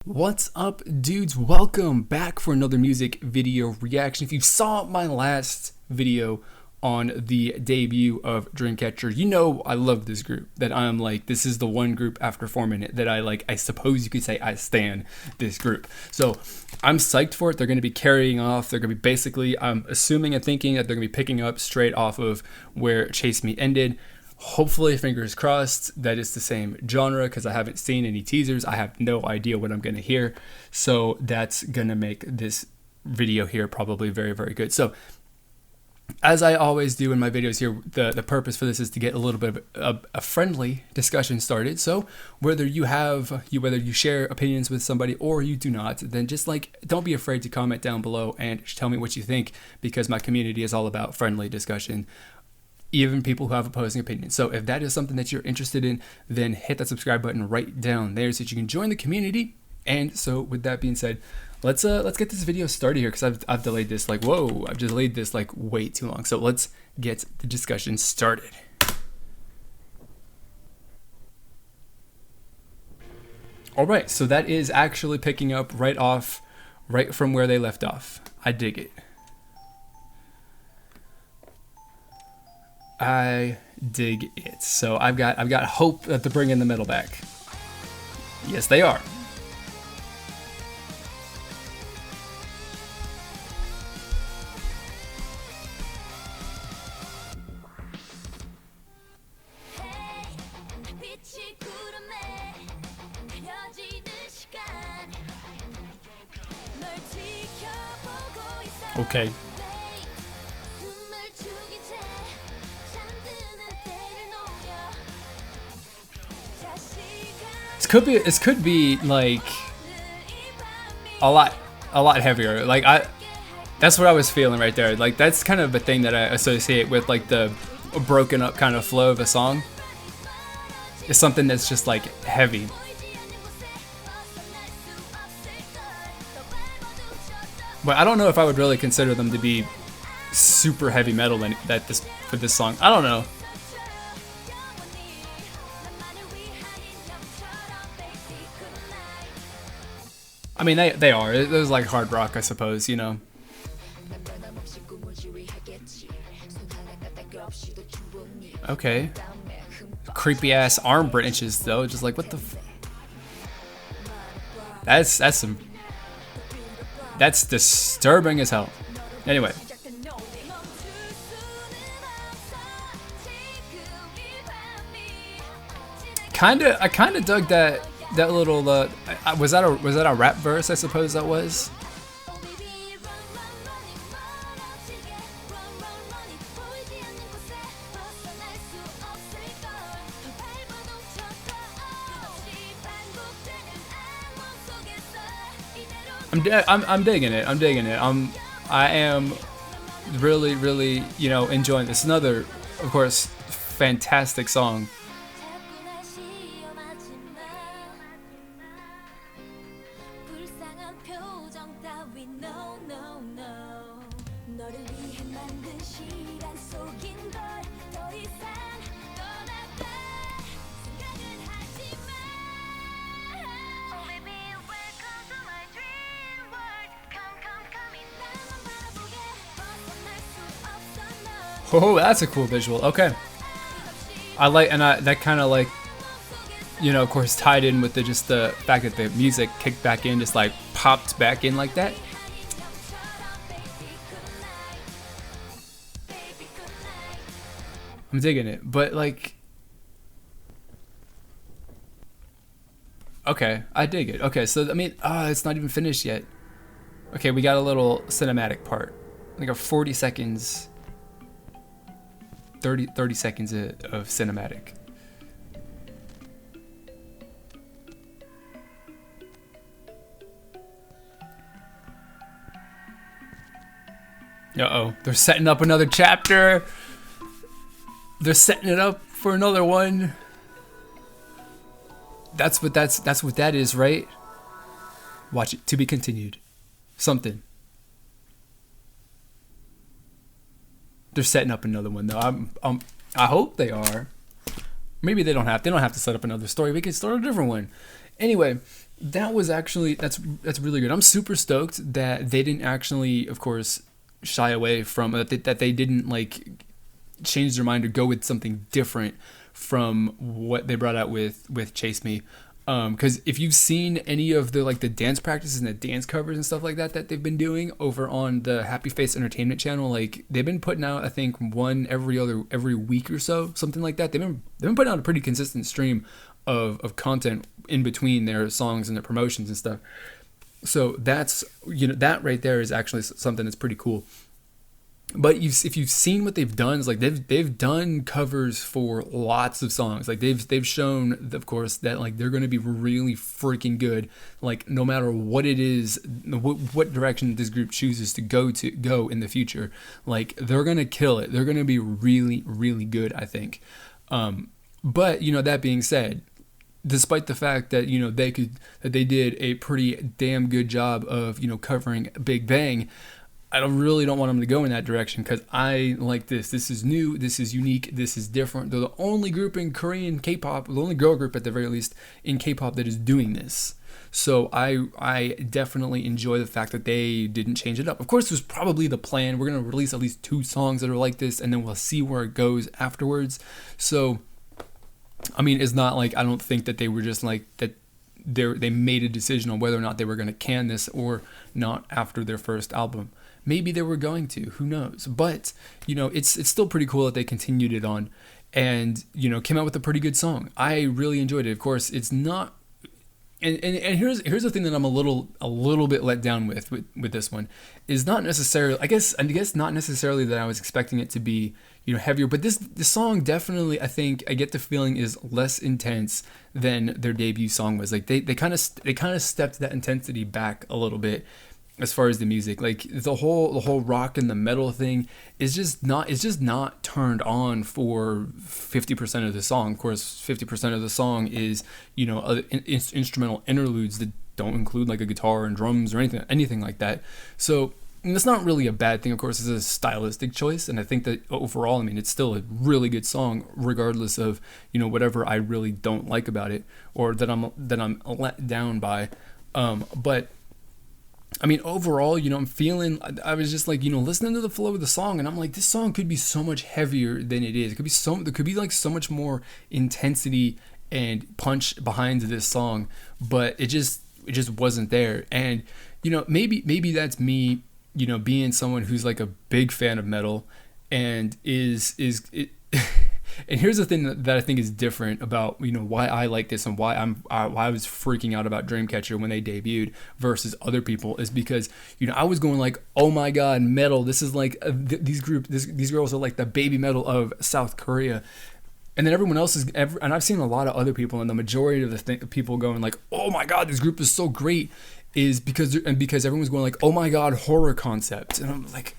What's up, dudes? Welcome back for another music video reaction. If you saw my last video on the debut of Dreamcatcher, you know I love this group. That I'm like, this is the one group after forming it that I like. I suppose you could say I stan this group. So I'm psyched for it. They're going to be carrying off. They're going to be basically, I'm assuming and thinking that they're going to be picking up straight off of where Chase Me ended. Hopefully, fingers crossed, that it's the same genre because I haven't seen any teasers. I have no idea what I'm going to hear. So that's going to make this video here probably very, very good. So as I always do in my videos here, the purpose for this is to get a little bit of a friendly discussion started. So whether you share opinions with somebody or you do not, then just like, don't be afraid to comment down below and tell me what you think, because my community is all about friendly discussion. Even people who have opposing opinions. So if that is something that you're interested in, then hit that subscribe button right down there so that you can join the community. And so with that being said, let's get this video started here, because I've delayed this like, whoa, I've delayed this like way too long. So let's get the discussion started. All right, so that is actually picking up right from where they left off. I dig it. I dig it. So I've got hope that they're bringing the metal back. Yes, they are. Okay. This could be like a lot heavier. Like that's what I was feeling right there. Like that's kind of a thing that I associate with like the broken up kind of flow of a song. It's something that's just like heavy. But I don't know if I would really consider them to be super heavy metal for this song. I don't know. I mean, they are. It was like hard rock, I suppose, you know. Okay. Creepy ass arm branches though, just like what the that's disturbing as hell. Anyway. I kinda dug that little was that a rap verse? I suppose that was. I'm digging it. I am really enjoying this. Another, of course, fantastic song. Oh, that's a cool visual. Okay, I like, and that kind of like, of course, tied in with just the fact that the music kicked back in, just like popped back in like that. I'm digging it, but like, okay, I dig it. Okay, so I mean, it's not even finished yet. Okay, we got a little cinematic part, like a 40 seconds. 30 seconds of cinematic. Uh-oh, they're setting up another chapter. They're setting it up for another one. That's what that is, right? Watch it. To be continued. Something. They're setting up another one though. I hope they are. Maybe they don't have to set up another story. We can start a different one. Anyway, That was actually that's really good. I'm super stoked that they didn't actually, of course, shy away from that they didn't like change their mind or go with something different from what they brought out with Chase Me. Because if you've seen any of the like the dance practices and the dance covers and stuff like that they've been doing over on the Happy Face Entertainment channel, like they've been putting out I think one every week or so, something like that. They've been putting out a pretty consistent stream of content in between their songs and their promotions and stuff. So that's that right there is actually something that's pretty cool. But if you've seen what they've done, it's like they've done covers for lots of songs. Like they've shown, of course, that like they're going to be really freaking good. Like no matter what it is, what direction this group chooses to go in the future, like they're going to kill it. They're going to be really really good, I think. But that being said, despite the fact that they did a pretty damn good job of covering Big Bang, I really don't want them to go in that direction because I like this. This is new. This is unique. This is different. They're the only group in Korean K-pop, the only girl group at the very least in K-pop that is doing this. So I definitely enjoy the fact that they didn't change it up. Of course, it was probably the plan. We're going to release at least 2 songs that are like this, and then we'll see where it goes afterwards. So, I mean, it's not like I don't think that they were just like that. They made a decision on whether or not they were going to can this or not after their first album. Maybe they were going to, who knows? But, it's still pretty cool that they continued it on and, came out with a pretty good song. I really enjoyed it. Of course, it's not, and here's the thing that I'm a little bit let down with this one is not necessarily, I guess not necessarily that I was expecting it to be, heavier, but this song definitely, I think I get the feeling is less intense than their debut song was. Like they kind of stepped that intensity back a little bit. As far as the music, like the whole rock and the metal thing is just not turned on for 50% of the song. Of course, 50% of the song is other instrumental interludes that don't include like a guitar and drums or anything like that. So it's not really a bad thing. Of course, it's a stylistic choice, and I think that overall, I mean, it's still a really good song, regardless of whatever I really don't like about it or that I'm let down by. But I mean, overall, I'm feeling, I was just like, listening to the flow of the song, and I'm like, this song could be so much heavier than it is. There could be like so much more intensity and punch behind this song, but it just wasn't there. And, maybe that's me, being someone who's like a big fan of metal and and here's the thing that I think is different about why I like this and why I was freaking out about Dreamcatcher when they debuted versus other people is because I was going like, oh my god, metal, this is like these girls are like the baby metal of South Korea. And then everyone else and I've seen a lot of other people, and the majority of the people going like, oh my god, this group is so great, is because everyone's going like, oh my god, horror concept. And I'm like,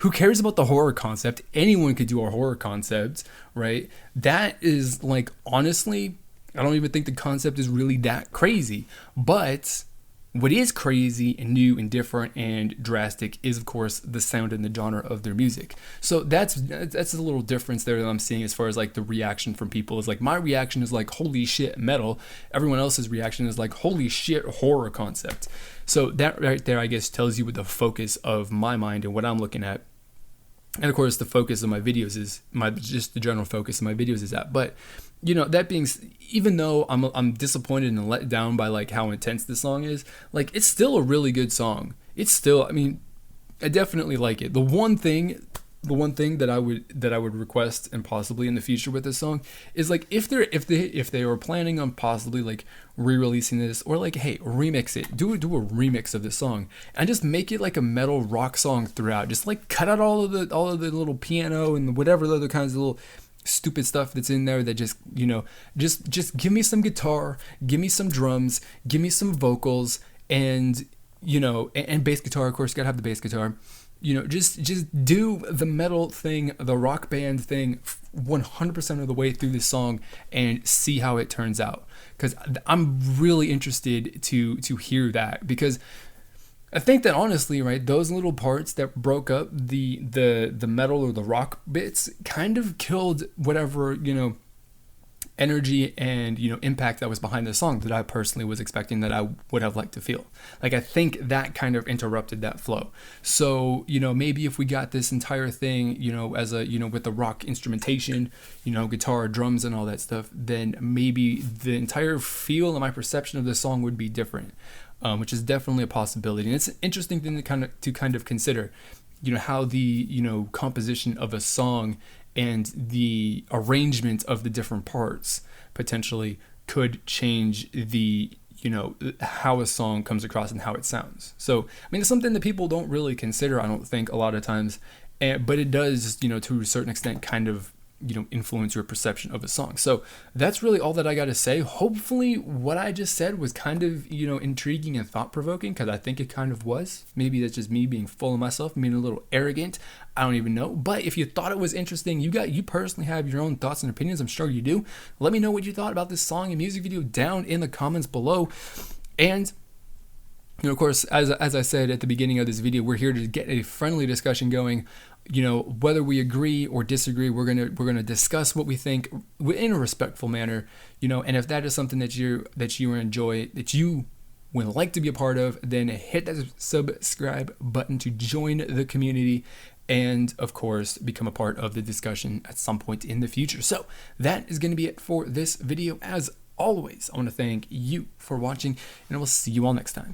who cares about the horror concept? Anyone could do a horror concept, right? That is like, honestly, I don't even think the concept is really that crazy. But what is crazy and new and different and drastic is, of course, the sound and the genre of their music. So that's a little difference there that I'm seeing as far as like the reaction from people. Is like, my reaction is like, holy shit, metal. Everyone else's reaction is like, holy shit, horror concept. So that right there, I guess, tells you what the focus of my mind and what I'm looking at. And of course, the focus of my videos is just the general focus of my videos is that. But that being, even though I'm disappointed and let down by like how intense this song is, like it's still a really good song. It's still, I mean, I definitely like it. The one thing that I would request, and possibly in the future with this song, is like if they were planning on possibly like re-releasing this, or like, hey, remix it, do a remix of this song and just make it like a metal rock song throughout. Just like cut out all of the little piano and whatever the other kinds of little stupid stuff that's in there that just just give me some guitar, give me some drums, give me some vocals, and and bass guitar. Of course, you gotta have the bass guitar. Just do the metal thing, the rock band thing 100% of the way through this song and see how it turns out. Because I'm really interested to hear that, because I think that honestly, right, those little parts that broke up the metal or the rock bits kind of killed whatever, energy and, you know, impact that was behind the song that I personally was expecting that I would have liked to feel. Like, I think that kind of interrupted that flow. So, you know, maybe if we got this entire thing, you know, as a, you know, with the rock instrumentation, you know, guitar, drums and all that stuff, then maybe the entire feel and my perception of the song would be different, which is definitely a possibility. And it's an interesting thing to kind of consider, you know, how the, you know, composition of a song and the arrangement of the different parts potentially could change the, you know, how a song comes across and how it sounds. So, I mean, it's something that people don't really consider, I don't think, a lot of times, but it does, you know, to a certain extent kind of, you know, influence your perception of a song. So that's really all that I got to say. Hopefully what I just said was kind of, you know, intriguing and thought-provoking, because I think it kind of was. Maybe that's just me being full of myself, being a little arrogant. I don't even know. But if you thought it was interesting, you personally have your own thoughts and opinions. I'm sure you do. Let me know what you thought about this song and music video down in the comments below. And, you know, of course, as I said at the beginning of this video, we're here to get a friendly discussion going. You know, whether we agree or disagree, we're gonna discuss what we think in a respectful manner. You know, and if that is something that you enjoy, that you would like to be a part of, then hit that subscribe button to join the community, and of course become a part of the discussion at some point in the future. So that is going to be it for this video. As always, I want to thank you for watching, and I will see you all next time.